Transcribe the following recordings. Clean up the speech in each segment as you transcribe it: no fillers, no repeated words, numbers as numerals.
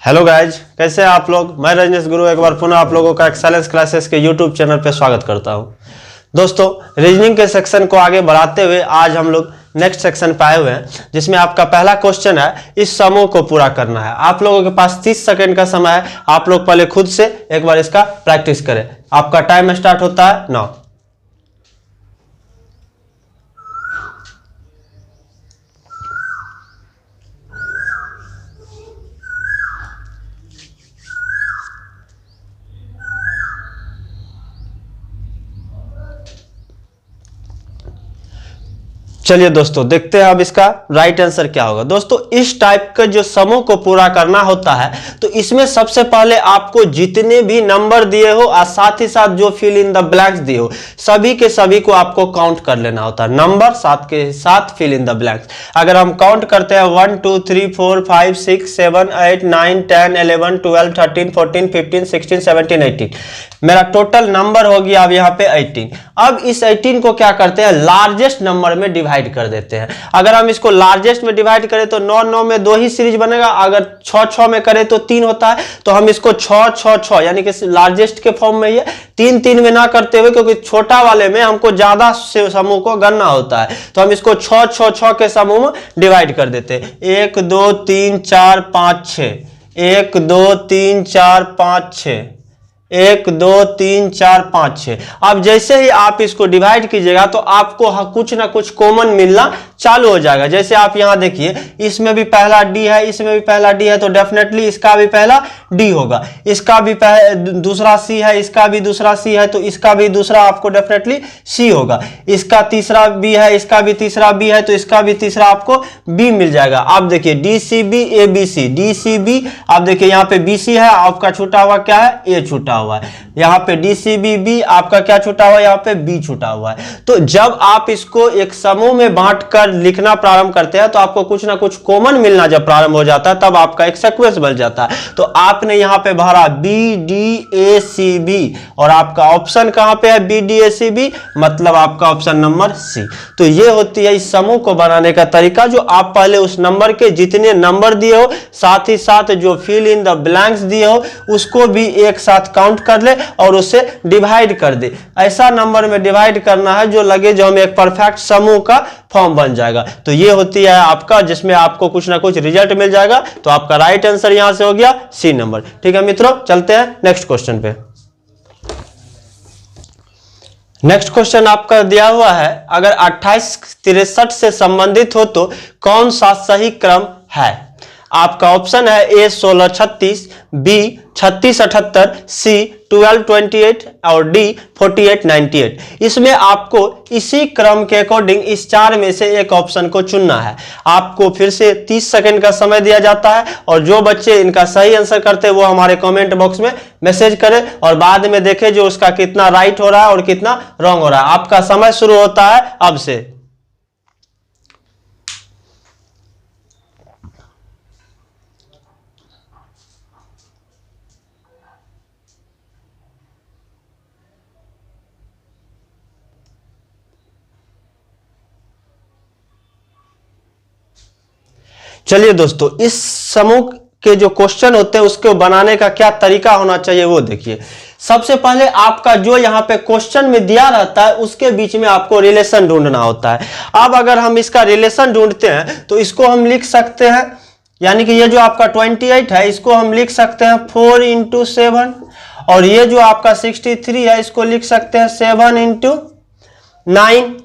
Hello guys, कैसे हैं आप लोग। मैं रजनीश गुरु एक बार पुनः आप लोगों का एक्सेलेंस क्लासेस के यूट्यूब चैनल पे स्वागत करता हूं। दोस्तों, रीजनिंग के सेक्शन को आगे बढ़ाते हुए आज हम लोग नेक्स्ट सेक्शन पे आए हुए हैं, जिसमें आपका पहला क्वेश्चन है, इस समूह को पूरा करना है। आप लोगों के पास 30 सेकंड का समय है। आप लोग पहले खुद से एक बार इसका प्रैक्टिस करें। आपका टाइम स्टार्ट होता है नाउ। चलिए दोस्तों, देखते हैं अब इसका राइट आंसर क्या होगा। दोस्तों, इस टाइप का जो समूह को पूरा करना होता है तो इसमें सबसे पहले आपको जितने भी नंबर दिए हो और साथ ही साथ जो फिल इन द ब्लैंक्स दिए हो सभी के सभी को आपको काउंट कर लेना होता है। नंबर साथ के साथ फिल इन द ब्लैंक्स। अगर हम काउंट करते हैं 1 2 3 4 5 6 7 8 9 10 11 12 13 14 15 16 17 18, मेरा टोटल नंबर हो गया अब यहाँ पे 18। अब इस 18 को क्या करते हैं, लार्जेस्ट नंबर में डिवाइड कर देते हैं। अगर हम इसको लार्जेस्ट में डिवाइड करें तो 9 9 में 2 ही सीरीज बनेगा। अगर 6 6 में करें तो 3 होता है। तो हम इसको 6 6 6 यानी कि लार्जेस्ट के फॉर्म में ही 3 3 में ना करते हुए, क्योंकि छोटा वाले में हमको ज्यादा समूह को गणना होता है, तो हम इसको 6 6 6 के समूह में डिवाइड कर देते हैं। 1 2 3 4 5 6, 1 2 3 4 5 6, 1 2 3 4 5 6। अब जैसे ही आप इसको डिवाइड कीजिएगा तो आपको कुछ ना कुछ कॉमन मिलना चालू हो जाएगा। जैसे आप यहां देखिए, इसमें भी पहला डी है, इसमें भी पहला डी है, तो डेफिनेटली इसका भी पहला डी होगा। इसका भी दूसरा सी है, इसका भी दूसरा सी है, तो इसका भी दूसरा आपको डेफिनेटली सी होगा। इसका तीसरा बी है, इसका भी तीसरा बी है, तो इसका भी तीसरा आपको बी मिल जाएगा। आप देखिए D C B A B C, D C B, आप देखिए यहाँ पे बी सी है, आपका छूटा हुआ क्या है, ए छूटा हुआ है। यहाँ पे डी सी बी बी, आपका क्या छूटा हुआ है, यहाँ पे बी छूटा हुआ है। तो जब आप इसको एक समूह में बांटकर लिखना प्रारंभ करते हैं तो आपको कुछ ना कुछ कॉमन मिलना जब प्रारंभ हो जाता है तब आपका एक सीक्वेंस बन जाता है। तो आपने यहाँ पे भरा B D A C B, और आपका ऑप्शन कहां पे है, B D A C B, मतलब आपका ऑप्शन नंबर सी। तो ये होती है इस समूह को बनाने का तरीका, जो आप पहले उस नंबर के जितने नंबर दिए हो साथ ही साथ जो फिल इन द ब्लैंक्स दिए हो उसको भी एक साथ काउंट कर ले और उसे डिवाइड कर दे। ऐसा नंबर में डिवाइड करना है जो लगे जो हमें एक परफेक्ट समूह का फॉर्म बन जाएगा। तो ये होती है आपका, जिसमें आपको कुछ ना कुछ रिजल्ट मिल जाएगा। तो आपका राइट आंसर यहां से हो गया सी नंबर। ठीक है मित्रों, चलते हैं नेक्स्ट क्वेश्चन पे। नेक्स्ट क्वेश्चन आपका दिया हुआ है, अगर 2863 से संबंधित हो तो कौन सा सही क्रम है। आपका ऑप्शन है ए 1636, बी 3678, सी 1228 और डी 4898। इसमें आपको इसी क्रम के अकॉर्डिंग इस चार में से एक ऑप्शन को चुनना है। आपको फिर से 30 सेकंड का समय दिया जाता है, और जो बच्चे इनका सही आंसर करते हैं वो हमारे कमेंट बॉक्स में मैसेज करें और बाद में देखें जो उसका कितना राइट हो रहा है और कितना रॉन्ग हो रहा है। आपका समय शुरू होता है अब से। चलिए दोस्तों, इस समूह के जो क्वेश्चन होते हैं उसको बनाने का क्या तरीका होना चाहिए वो देखिए। सबसे पहले आपका जो यहाँ पे क्वेश्चन में दिया रहता है उसके बीच में आपको रिलेशन ढूंढना होता है। अब अगर हम इसका रिलेशन ढूंढते हैं तो इसको हम लिख सकते हैं, यानी कि ये जो आपका 28 है इसको हम लिख सकते हैं 4 × 7, और ये जो आपका 63 है इसको लिख सकते हैं 7 × 9,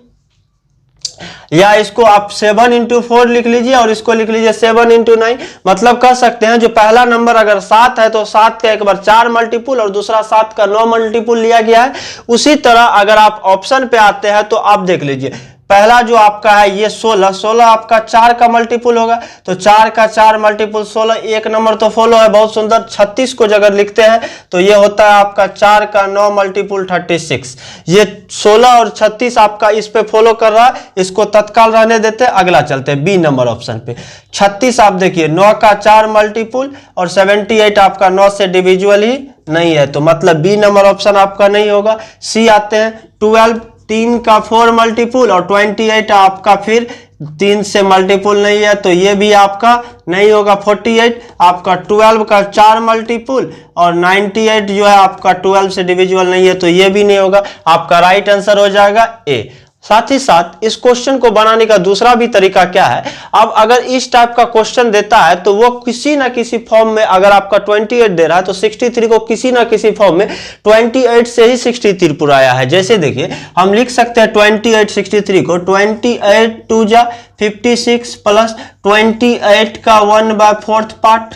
या इसको आप 7 × 4 लिख लीजिए और इसको लिख लीजिए 7 × 9। मतलब कह सकते हैं जो पहला नंबर अगर 7 है तो 7 का एक बार 4 मल्टीपुल और दूसरा 7 का 9 मल्टीपुल लिया गया है। उसी तरह अगर आप ऑप्शन पे आते हैं तो आप देख लीजिए, पहला जो आपका है ये 16, 16 आपका 4 का मल्टीपुल होगा, तो 4 का 4 मल्टीपुल 16, एक नंबर तो फॉलो है बहुत सुंदर। 36 को अगर लिखते हैं तो ये होता है आपका 4 का 9 मल्टीपुल 36। ये 16 और 36 आपका इस पे फॉलो कर रहा है, इसको तत्काल रहने देते हैं। अगला चलते हैं बी नंबर ऑप्शन पे। 36 आप देखिए 9 का 4 मल्टीपुल और 78 आपका 9 से डिविजुअल ही नहीं है, तो मतलब बी नंबर ऑप्शन आपका नहीं होगा। सी आते हैं 12, 3 का 4 मल्टीपुल और 28 आपका फिर 3 से मल्टीपुल नहीं है तो ये भी आपका नहीं होगा। 48 आपका 12 का 4 मल्टीपुल और 98 जो है आपका 12 से डिविजिबल नहीं है तो ये भी नहीं होगा। आपका राइट आंसर हो जाएगा ए। साथ ही साथ इस क्वेश्चन को बनाने का दूसरा भी तरीका क्या है, अब अगर इस टाइप का क्वेश्चन देता है तो वो किसी ना किसी फॉर्म में, अगर आपका 28 दे रहा है तो 63 को किसी ना किसी फॉर्म में 28 से ही 63 पुराया है। जैसे देखिए हम लिख सकते हैं 28 63 को 28 2 जा 56 प्लस 28 का 1/4 पार्ट,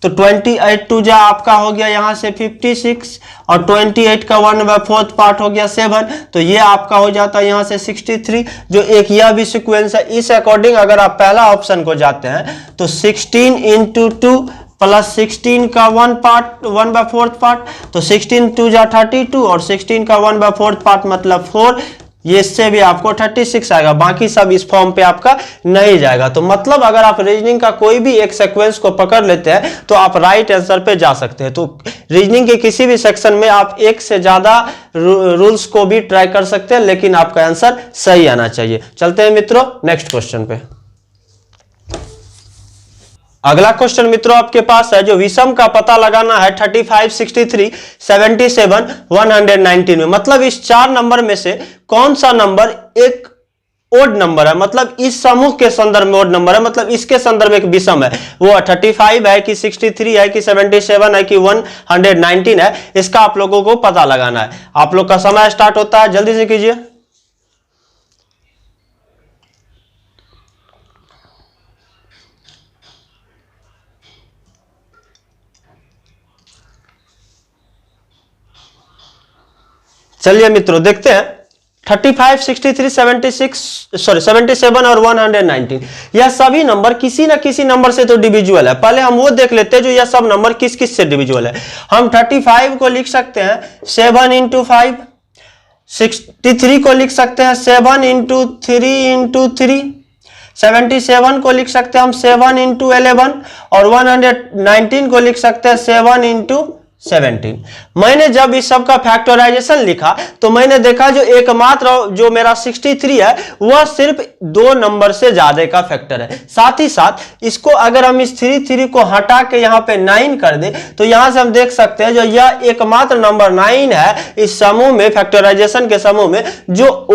तो 28 2 जा आपका हो गया यहां से 56 और 28 का 1/4 पार्ट हो गया 7, तो ये आपका हो जाता है यहां से 63। जो एक यह भी सीक्वेंस है, इस अकॉर्डिंग अगर आप पहला ऑप्शन को जाते हैं तो 16 × 2 प्लस 16 का 1/4 पार्ट, तो 16 2 जा 32 और 16 का 1/4 पार्ट मतलब 4, ये इससे भी आपको 36 आएगा। बाकी सब इस फॉर्म पे आपका नहीं जाएगा। तो मतलब अगर आप रीजनिंग का कोई भी एक सीक्वेंस को पकड़ लेते हैं तो आप राइट आंसर पे जा सकते हैं। तो रीजनिंग के किसी भी सेक्शन में आप एक से ज्यादा रूल्स को भी ट्राई कर सकते हैं, लेकिन आपका आंसर सही आना चाहिए। चलते हैं मित्रों नेक्स्ट क्वेश्चन पे। अगला क्वेश्चन मित्रों आपके पास है, जो विषम का पता लगाना है 35 63 77 119 में। मतलब इस 4 नंबर में से कौन सा नंबर एक ओड नंबर है, मतलब इस समूह के संदर्भ में ओड नंबर है, मतलब इसके संदर्भ में एक विषम है। वो 35 है कि 63 है कि 77 है कि 119 है, इसका आप लोगों को पता लगाना है। आप लोग का समय स्टार्ट होता है, जल्दी से कीजिए। चलिए मित्रों देखते हैं 35 63 77 और 119, यह सभी नंबर किसी ना किसी नंबर से तो डिविजिबल है। पहले हम वो देख लेते हैं जो यह सब नंबर किस किस से डिविजिबल है। हम 35 को लिख सकते हैं 7 × 5, 63 को लिख सकते हैं 7 × 3 × 3, 77 को लिख सकते हैं हम 7 × 11 और 119 को लिख सकते हैं 7 × 17। मैंने जब इस सब का फैक्टराइजेशन लिखा तो मैंने देखा जो एकमात्र जो मेरा 63 है वह सिर्फ 2 नंबर से ज्यादा का फैक्टर है। साथ ही साथ इसको अगर हम इस 3 को हटा के यहाँ पे 9 कर दे तो यहां से हम देख सकते हैं जो यह एकमात्र नंबर 9 है इस समूह में, फैक्टराइजेशन के समूह में, जो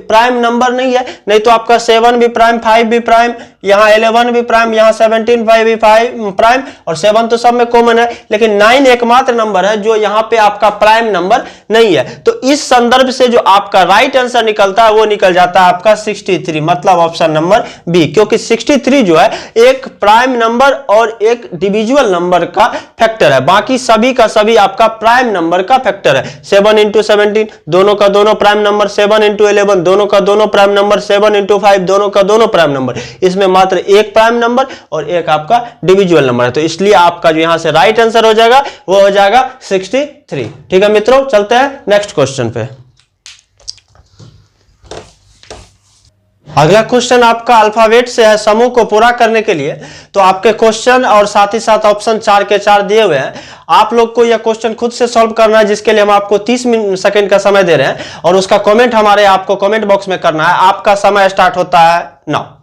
प्राइम नंबर नहीं है। नहीं तो आपका 7 भी प्राइम, 5 भी प्राइम, यहाँ 11 भी प्राइम, यहाँ 17 भी प्राइम और 7 तो सब में कॉमन है, लेकिन 9 एकमात्र नंबर है जो यहाँ पे आपका प्राइम नंबर नहीं है। तो इस संदर्भ से जो आपका राइट आंसर निकलता है वो निकल जाता है आपका 63, मतलब ऑप्शन नंबर बी, क्योंकि 63 जो है एक प्राइम नंबर और एक डिविजिबल नंबर का फैक्टर है। बाकी सभी का सभी आपका प्राइम नंबर का फैक्टर है। 7 × 17 दोनों का दोनों प्राइम नंबर, 7 × 11 दोनों का दोनों प्राइम नंबर, 7 × 5 दोनों का दोनों प्राइम नंबर। इसमें मात्र एक प्राइम नंबर और एक आपका डिविजिबल नंबर है। तो इसलिए आपका जो यहां से राइट आंसर हो जाएगा वो हो जाएगा 63। ठीक है मित्रों, चलते हैं नेक्स्ट क्वेश्चन पे। अगला क्वेश्चन आपका अल्फाबेट से है, समूह को पूरा करने के लिए। तो आपके क्वेश्चन और साथ ही साथ ऑप्शन 4 के 4 दिए हुए हैं। आप लोग को यह क्वेश्चन खुद से सॉल्व करना है, जिसके लिए हम आपको 30 सेकंड का समय दे रहे हैं और उसका कमेंट हमारे आपको कमेंट बॉक्स में करना है। आपका समय स्टार्ट होता है नाउ।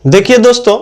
देखिए दोस्तों,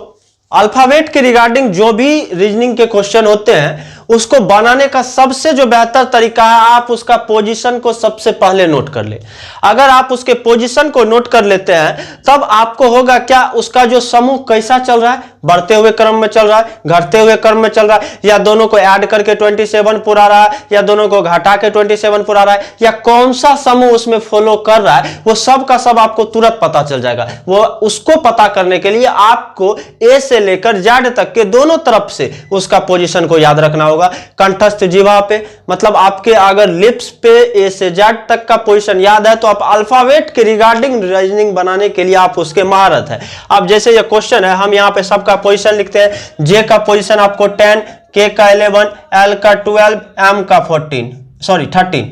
अल्फाबेट के रिगार्डिंग जो भी रीजनिंग के क्वेश्चन होते हैं उसको बनाने का सबसे जो बेहतर तरीका है, आप उसका पोजीशन को सबसे पहले नोट कर ले। अगर आप उसके पोजीशन को नोट कर लेते हैं तब आपको होगा क्या, उसका जो समूह कैसा चल रहा है, बढ़ते हुए क्रम में चल रहा है, घटते हुए क्रम में चल रहा है, या दोनों को ऐड करके 27 पुरा रहा है, या दोनों को घटा के 27 पुरा रहा है, या कौन सा समूह उसमें फॉलो कर रहा है, वो सब का सब आपको तुरंत पता चल जाएगा। वो उसको पता करने के लिए आपको ए से लेकर जेड तक के दोनों तरफ से उसका पोजीशन को याद रखना होगा। कंठस्थ जीवा पे, मतलब आपके अगर लिप्स पे ए से जेड तक का पोजीशन याद है तो आप अल्फाबेट के रिगार्डिंग रीजनिंग बनाने के लिए आप उसके महारत है। अब जैसे ये क्वेश्चन है, हम यहाँ पे सबका पोजीशन लिखते हैं। जे का पोजीशन आपको 10, के का 11, एल का 12, एम का 13,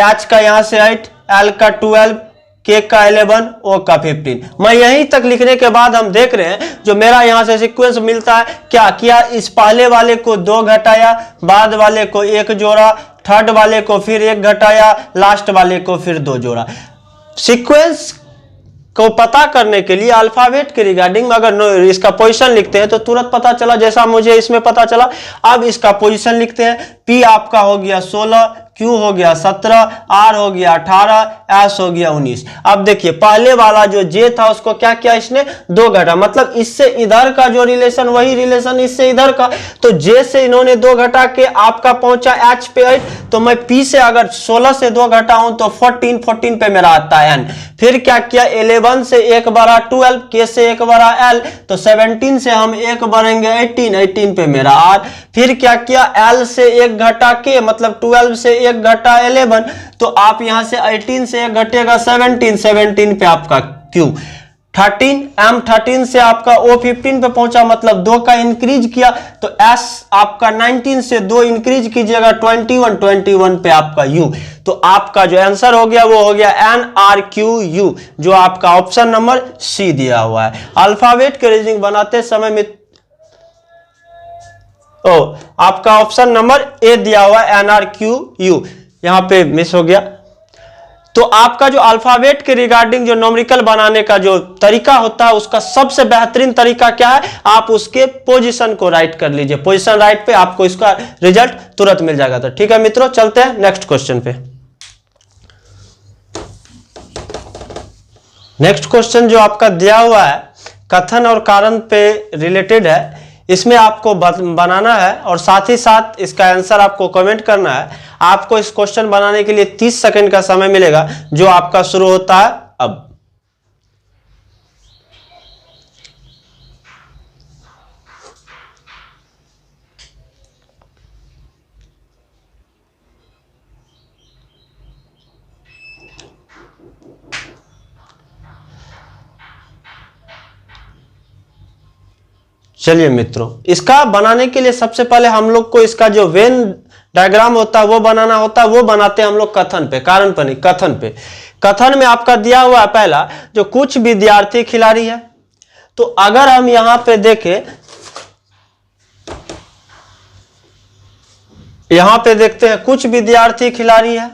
एच का यहां से 8, एल का 12, के का 11, ओ का 15। मैं यहीं तक लिखने के बाद हम देख रहे हैं जो मेरा यहां से सीक्वेंस मिलता है, क्या किया, इस पहले वाले को 2 घटाया, बाद वाले को 1 जोड़ा, थर्ड वाले को फिर 1 घटाया, लास्ट वाले को फिर 2 जोड़ा। सीक्वेंस को पता करने के लिए अल्फाबेट के रिगार्डिंग में अगर इसका पोजीशन लिखते हैं तो तुरंत पता चला, जैसा मुझे इसमें पता चला। अब इसका पोजीशन लिखते हैं, पी आपका हो गया 16, क्यू हो गया 17, आर हो गया 18, एस हो गया 19। अब देखिए पहले वाला जो जे था उसको क्या किया इसने, 2 घटा, मतलब इससे इधर का जो रिलेशन वही रिलेशन इससे इधर का। तो जे से इन्होंने 2 घटा के आपका पहुंचा एच पे 8, तो मैं पी से अगर 16 से 2 घटाऊं तो 14 पे मेरा आता है एन। फिर क्या किया, 11 से 1 बढ़ा 12, के से 1 बढ़ा एल, तो 17 से हम 1 बढ़ेंगे 18 पे मेरा आर। फिर क्या किया, एल से 1 घटा के, मतलब 12 से 1 घटा 11, तो आप यहां से 18 से 1 घटेगा 17 पे आपका क्यू। 13 एम 13 से आपका ओ 15 पे पहुंचा, मतलब 2 का इंक्रीज किया, तो एस आपका 19 से 2 इंक्रीज कीजिएगा 21 पे आपका यू। तो आपका जो आंसर हो गया वो हो गया एन आर क्यू यू, जो आपका ऑप्शन नंबर सी दिया हुआ है। अल्फाबेट के रीजनिंग बनाते समय में आपका ऑप्शन नंबर ए दिया हुआ है एन आर क्यू यू, यहां पे मिस हो गया। तो आपका जो अल्फाबेट के रिगार्डिंग जो न्यूमेरिकल बनाने का जो तरीका होता है उसका सबसे बेहतरीन तरीका क्या है, आप उसके पोजीशन को राइट कर लीजिए, पोजीशन राइट पे आपको इसका रिजल्ट तुरंत मिल जाएगा। तो ठीक है मित्रों, चलते हैं नेक्स्ट क्वेश्चन पे। नेक्स्ट क्वेश्चन जो आपका दिया हुआ है कथन और कारण पे रिलेटेड है, इसमें आपको बनाना है और साथ ही साथ इसका आंसर आपको कमेंट करना है। आपको इस क्वेश्चन बनाने के लिए 30 सेकंड का समय मिलेगा, जो आपका शुरू होता है अब। चलिए मित्रों, इसका बनाने के लिए सबसे पहले हम लोग को इसका जो वेन डायग्राम होता है वो बनाना होता है। वो बनाते हैं हम लोग कथन पे, कारण पर नहीं, कथन पे। कथन में आपका दिया हुआ है पहला, जो कुछ विद्यार्थी खिलाड़ी है। तो अगर हम यहां पे देखें, यहां पे देखते हैं कुछ विद्यार्थी खिलाड़ी है,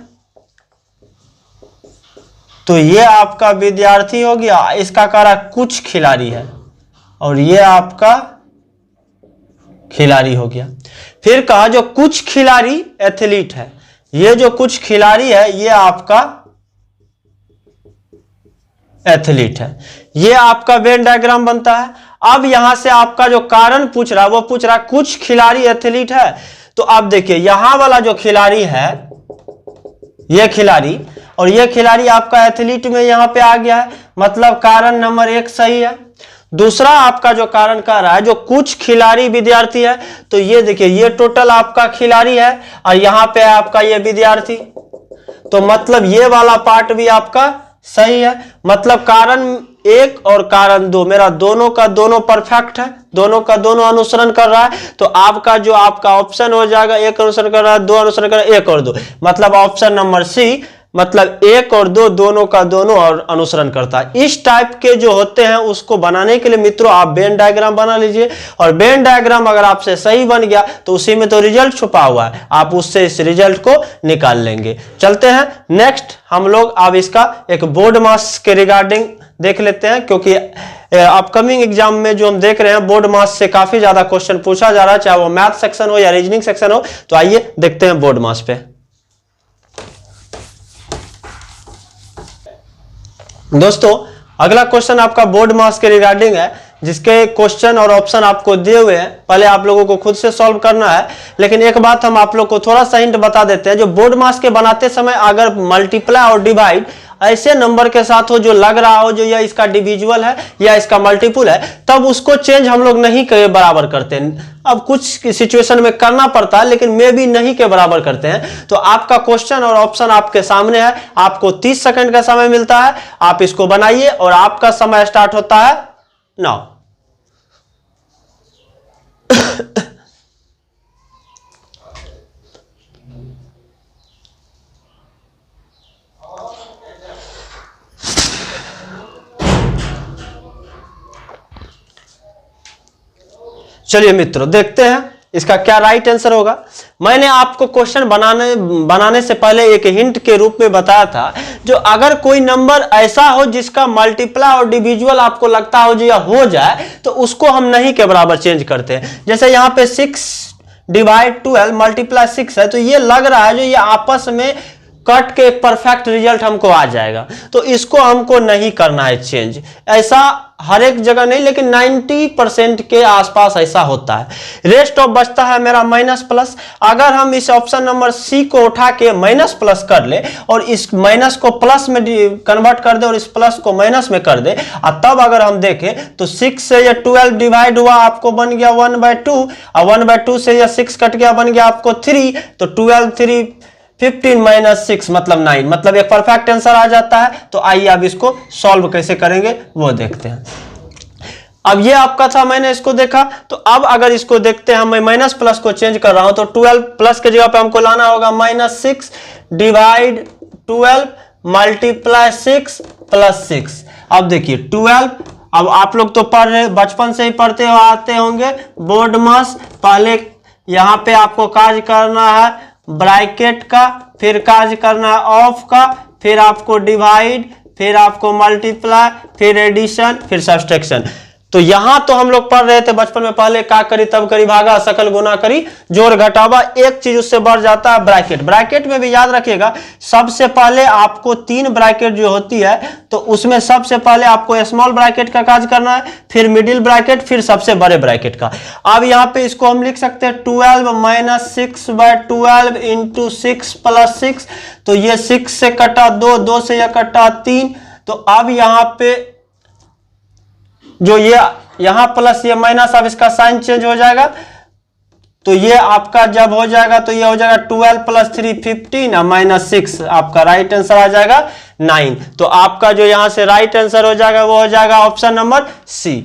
तो ये आपका विद्यार्थी हो गया, इसका कारण कुछ खिलाड़ी है, और ये आपका खिलाड़ी हो गया। फिर कहा जो कुछ खिलाड़ी एथलीट है, ये जो कुछ खिलाड़ी है ये आपका एथलीट है, ये आपका वेन डायग्राम बनता है। अब यहां से आपका जो कारण पूछ रहा है वो पूछ रहा है कुछ खिलाड़ी एथलीट है। तो आप देखिए यहां वाला जो खिलाड़ी है ये खिलाड़ी, और ये खिलाड़ी आपका एथलीट में यहां पे आ गया है, मतलब कारण नंबर 1 सही है। दूसरा आपका जो कारण कह रहा है जो कुछ खिलाड़ी विद्यार्थी है, तो ये देखिए ये टोटल आपका खिलाड़ी है और यहां पे आपका ये विद्यार्थी, तो मतलब ये वाला पार्ट भी आपका सही है। मतलब कारण 1 और कारण 2 मेरा दोनों का दोनों परफेक्ट है, दोनों का दोनों अनुसरण कर रहा है। तो आपका जो आपका ऑप्शन हो जाएगा 1 अनुसरण कर रहा है, 2 अनुसरण कर रहा है, 1 और 2, मतलब ऑप्शन नंबर सी, मतलब 1 और 2 दोनों का दोनों और अनुसरण करता है। इस टाइप के जो होते हैं उसको बनाने के लिए मित्रों आप वेन डायग्राम बना लीजिए, और वेन डायग्राम अगर आपसे सही बन गया तो उसी में तो रिजल्ट छुपा हुआ है, आप उससे इस रिजल्ट को निकाल लेंगे। चलते हैं नेक्स्ट, हम लोग अब इसका एक बोर्ड मास के रिगार्डिंग देख लेते हैं, क्योंकि अपकमिंग एग्जाम में जो हम देख रहे हैं बोर्ड मास से काफी ज्यादा क्वेश्चन पूछा जा रहा है, चाहे वो मैथ सेक्शन हो या रीजनिंग सेक्शन हो। तो आइए देखते हैं बोर्ड मास पे। दोस्तों अगला क्वेश्चन आपका बोर्ड मास के रिगार्डिंग है, जिसके क्वेश्चन और ऑप्शन आपको दिए हुए हैं, पहले आप लोगों को खुद से सॉल्व करना है। लेकिन एक बात हम आप लोग को थोड़ा सा हिंट बता देते हैं, जो बोर्ड मास के बनाते समय अगर मल्टीप्लाई और डिवाइड ऐसे नंबर के साथ हो जो लग रहा हो जो या इसका डिविजुअल है या इसका मल्टीपुल है, तब उसको चेंज हम लोग नहीं के बराबर करते हैं। अब कुछ सिचुएशन में करना पड़ता है, लेकिन मे भी नहीं के बराबर करते हैं। तो आपका क्वेश्चन और ऑप्शन आपके सामने है, आपको 30 सेकंड का समय मिलता है, आप इसको बनाइए और आपका समय स्टार्ट होता है नाउ। चलिए मित्रों देखते हैं इसका क्या राइट आंसर होगा। मैंने आपको क्वेश्चन बनाने से पहले एक हिंट के रूप में बताया था, जो अगर कोई नंबर ऐसा हो जिसका मल्टीप्लाई और डिविजुअल आपको लगता हो जो या हो जाए, तो उसको हम नहीं के बराबर चेंज करते हैं। जैसे यहाँ पे 6 डिवाइड 12 मल्टीप्लाई 6 है, तो ये लग रहा है जो ये आपस में कट के एक परफेक्ट रिजल्ट हमको आ जाएगा, तो इसको हमको नहीं करना है चेंज। ऐसा हर एक जगह नहीं, लेकिन 90% के आसपास ऐसा होता है। रेस्ट ऑफ बचता है मेरा माइनस प्लस। अगर हम इस ऑप्शन नंबर सी को उठा के माइनस प्लस कर ले और इस माइनस को प्लस में कन्वर्ट कर दे और इस प्लस को माइनस में कर दे, और तब अगर हम देखें तो 6 से ये 12 डिवाइड हुआ, आपको बन गया 1/2, और 1/2 से ये 6 कट गया, बन गया आपको 3, तो 12 3 15 माइनस 6 मतलब 9, मतलब एक परफेक्ट आंसर आ जाता है। तो आइए अब इसको सॉल्व कैसे करेंगे वो देखते हैं। अब ये आपका था, मैंने इसको देखा, तो अब अगर इसको देखते हैं, मैं माइनस प्लस को चेंज कर रहा हूं, तो 12 प्लस के जगह पे हमको लाना होगा -6 डिवाइड 12 मल्टीप्लाई 6 प्लस 6। अब देखिए 12, अब आप लोग तो पढ़ रहे, बचपन से ही पढ़ते हो आते होंगे बोर्ड मास। पहले यहां पे आपको कार्य करना है ब्रैकेट का, फिर कार्य करना है ऑफ का, फिर आपको डिवाइड, फिर आपको मल्टीप्लाई, फिर एडिशन, फिर सब्सट्रैक्शन। तो यहां तो हम लोग पढ़ रहे थे बचपन में, पहले का करी तब करी भागा, सकल गुना करी जोड़ घटावा। एक चीज उससे बढ़ जाता है ब्रैकेट। ब्रैकेट में भी याद रखिएगा, सबसे पहले आपको 3 ब्रैकेट जो होती है, तो उसमें सबसे पहले आपको स्मॉल ब्रैकेट का कार्य करना है, फिर मिडिल ब्रैकेट, फिर सबसे बड़े ब्रैकेट का। अब यहां पे इसको हम लिख सकते हैं 12 माइनस 6/12 इंटू 6 प्लस 6। तो ये 6 से कटा 2, 2 से यह कटा 3। तो अब यहां पे जो ये यहां प्लस ये माइनस, अब इसका साइन चेंज हो जाएगा। तो ये आपका जब हो जाएगा तो ये हो जाएगा 12 प्लस 3 15 और माइनस 6, आपका राइट आंसर आ जाएगा 9। तो आपका जो यहां से राइट आंसर हो जाएगा वो हो जाएगा ऑप्शन नंबर सी।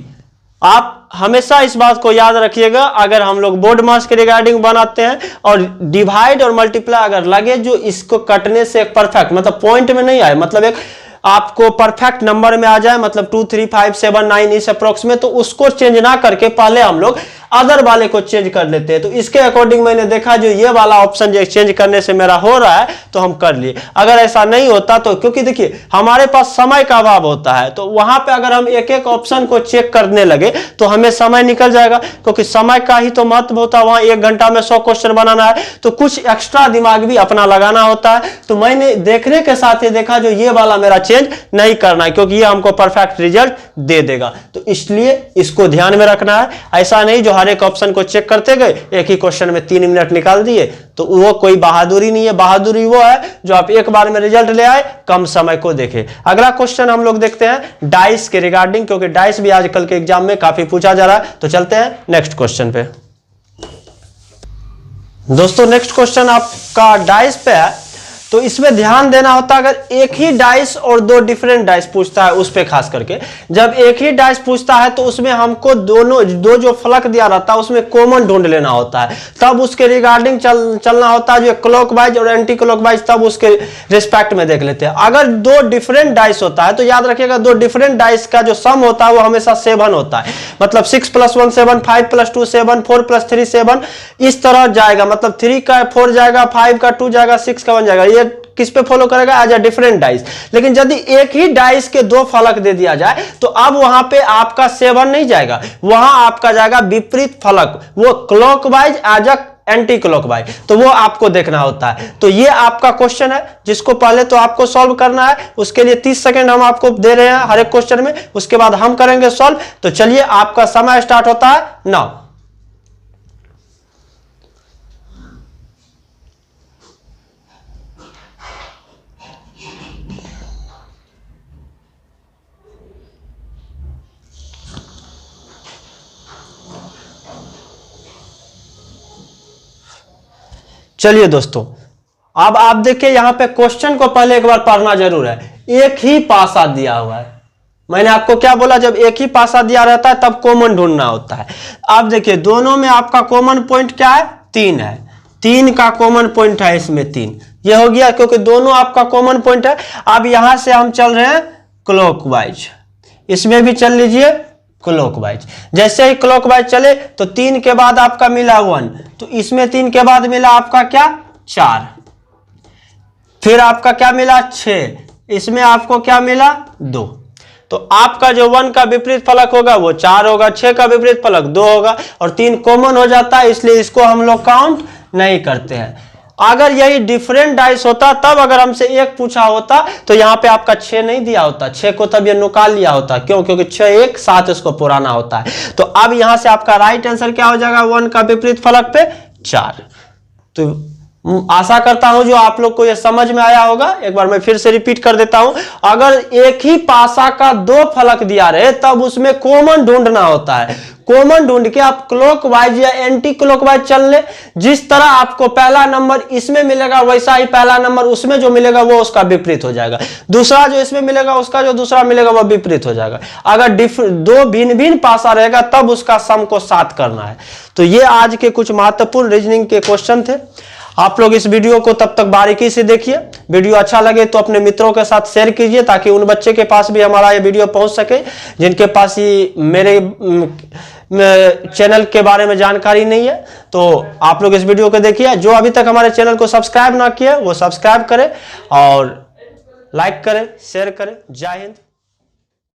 आप हमेशा इस बात को याद रखिएगा, अगर हम लोग बोर्ड मास के रिगार्डिंग बनाते हैं और डिवाइड और मल्टीप्लाई अगर लगे जो इसको कटने से एक परफेक्ट, मतलब पॉइंट में नहीं आए, मतलब एक आपको परफेक्ट नंबर में आ जाए, मतलब 2 3 5 7 9 इस अप्रोक्स में, तो उसको चेंज ना करके पहले हम लोग अदर वाले को चेंज कर लेते हैं। तो इसके अकॉर्डिंग मैंने देखा जो ये वाला ऑप्शन जो चेंज करने से मेरा हो रहा है तो हम कर लिए। अगर ऐसा नहीं होता तो, क्योंकि देखिए हमारे पास समय का अभाव होता है, तो वहां पे अगर हम एक एक ऑप्शन को चेक करने लगे तो हमें समय निकल जाएगा, क्योंकि समय का ही तो महत्व होता है। वहां 1 घंटा में 100 क्वेश्चन बनाना है, तो कुछ एक्स्ट्रा दिमाग भी अपना लगाना होता है। तो मैंने देखने के साथ ही देखा जो ये वाला मेरा चेंज नहीं करना है, क्योंकि ये हमको परफेक्ट रिजल्ट दे देगा। तो इसलिए इसको ध्यान में रखना है। ऐसा नहीं जो हर एक ऑप्शन को चेक करते गए, एक ही क्वेश्चन में 3 मिनट निकाल दिए, तो वो कोई बहादुरी नहीं है। बहादुरी वो है जो आप एक बार में रिजल्ट ले आए, कम समय को देखे। अगला क्वेश्चन हम लोग देखते हैं डाइस के रिगार्डिंग, क्योंकि डाइस भी आजकल के एग्जाम में काफी पूछा जा रहा है। तो चलते हैं नेक्स्ट क्वेश्चन पे। दोस्तों नेक्स्ट क्वेश्चन आपका डाइस पे है, तो इसमें ध्यान देना होता है। अगर एक ही डाइस और 2 डिफरेंट डाइस पूछता है, उस पे खास करके जब एक ही डाइस पूछता है तो उसमें हमको दो जो फलक दिया रहता है उसमें कॉमन ढूंढ लेना होता है, तब उसके रिगार्डिंग चलना होता है। जो क्लॉकवाइज और एंटी क्लॉकवाइज तब उसके रिस्पेक्ट में देख लेते हैं। अगर 2 डिफरेंट डाइस होता है तो याद रखिएगा 2 डिफरेंट डाइस का जो सम होता है वो हमेशा 7 होता है। मतलब 6 + 1 7, 5 + 2 7, 4 + 3 7, इस तरह जाएगा। मतलब 3 का 4 जाएगा, 5 का 2 जाएगा, 6 का 1 जाएगा। ये किस पे फॉलो करेगा? As a different dice. लेकिन यदि एक ही डाइस के 2 फलक दे दिया जाए तो अब वहां पे आपका 7 नहीं जाएगा, वहां आपका जाएगा विपरीत फलक, वो clockwise as a anticlockwise. तो वो आपको देखना होता है। तो ये आपका क्वेश्चन है जिसको पहले तो आपको सॉल्व करना है। उसके लिए 30 सेकंड हम आपको दे रहे हैं हर एक क्वेश्चन में, उसके बाद हम करेंगे सॉल्व। तो चलिए आपका समय स्टार्ट होता है नाउ। चलिए दोस्तों, अब आप देखिए यहां पे क्वेश्चन को पहले एक बार पढ़ना जरूर है। एक ही पासा दिया हुआ है। मैंने आपको क्या बोला? जब एक ही पासा दिया रहता है तब कॉमन ढूंढना होता है। आप देखिए दोनों में आपका कॉमन पॉइंट क्या है? 3 है। 3 का कॉमन पॉइंट है इसमें 3। ये हो गया क्योंकि दोनों आपका कॉमन पॉइंट है। अब यहां से हम चल रहे हैं क्लॉकवाइज, इसमें भी चल लीजिए क्लॉकवाइज। जैसे ही क्लॉकवाइज चले तो 3 के बाद आपका मिला 1, तो इसमें 3 के बाद मिला आपका क्या 4, फिर आपका क्या मिला 6, इसमें आपको क्या मिला 2। तो आपका जो 1 का विपरीत फलक होगा वो 4 होगा, 6 का विपरीत फलक 2 होगा और 3 कॉमन हो जाता है, इसलिए इसको हम लोग काउंट नहीं करते हैं। अगर यही डिफरेंट डाइस होता तब अगर हमसे 1 पूछा होता तो यहां पे आपका 6 नहीं दिया होता, 6 को तब ये निकाल लिया होता। क्यों? क्योंकि 6 1 7 इसको पुराना होता है। तो अब यहां से आपका राइट आंसर क्या हो जाएगा 1 का विपरीत फलक पे 4। तो आशा करता हूं जो आप लोग को यह समझ में आया होगा। एक बार मैं फिर से रिपीट कर देता हूं, अगर एक ही पासा का 2 फलक दिया रहे तब उसमें कॉमन ढूंढना होता है। कॉमन ढूंढ के आप क्लॉकवाइज या एंटी क्लॉकवाइज चल ले, जिस तरह आपको पहला नंबर इसमें मिलेगा वैसा ही पहला नंबर उसमें जो मिलेगा वो उसका विपरीत हो जाएगा, दूसरा जो इसमें मिलेगा उसका जो दूसरा मिलेगा वो विपरीत हो जाएगा। अगर 2 भिन्न भिन्न पासा रहेगा तब उसका सम को 7 करना है। तो ये आज के कुछ महत्वपूर्ण रीजनिंग के क्वेश्चन थे। आप लोग इस वीडियो को तब तक बारीकी से देखिए। वीडियो अच्छा लगे तो अपने मित्रों के साथ शेयर कीजिए ताकि उन बच्चे के पास भी हमारा ये वीडियो पहुंच सके जिनके पास ये मेरे चैनल के बारे में जानकारी नहीं है। तो आप लोग इस वीडियो को देखिए। जो अभी तक हमारे चैनल को सब्सक्राइब ना किए वो सब्सक्राइब करें और लाइक करें, शेयर करें। जय हिंद।